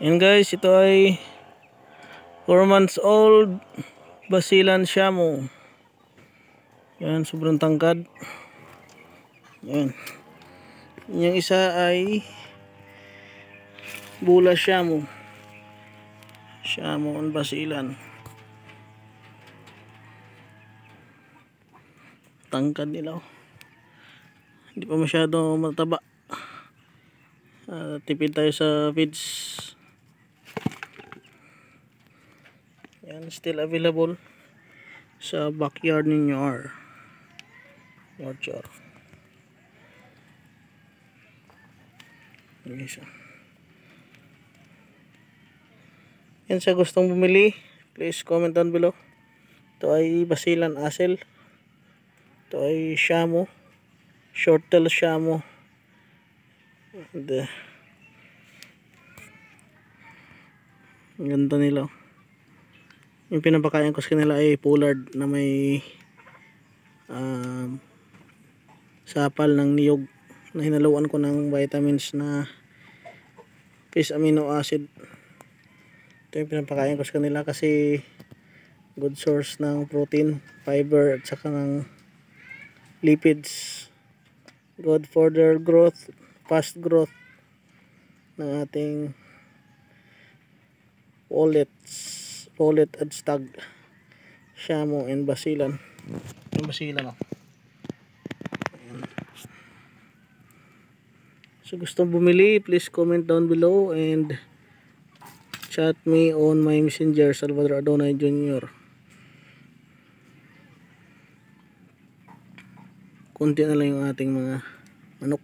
Yan guys, ito ay 4 months old Basilan Shamu. Yan, sobrang tangkad. Yan. Yung isa ay Bula Shamu. Shamu on Basilan. Tangkad nila. Hindi pa masyado mataba. Tipid tayo sa feeds. Yan, still available sa backyard ninyo or orchard. Yan, sa gustong bumili, please comment down below. Ito ay Basilan Asel. Ito ay Shamu, short-tail Shamu. Ang ganda nila. Yung pinapakain ko sa kanila ay pollard na may sapal ng niyog na hinaluan ko ng vitamins na fish amino acid. Ito yung pinapakain ko sa kanila kasi good source ng protein, fiber at saka ng lipids. Good for their growth, fast growth ng ating pollet at stag Shamu and Basilan. Yung Basilan So gustong bumili, please comment down below and chat me on my messenger, Salvador Adonay Jr. Kunti na lang yung ating mga manok.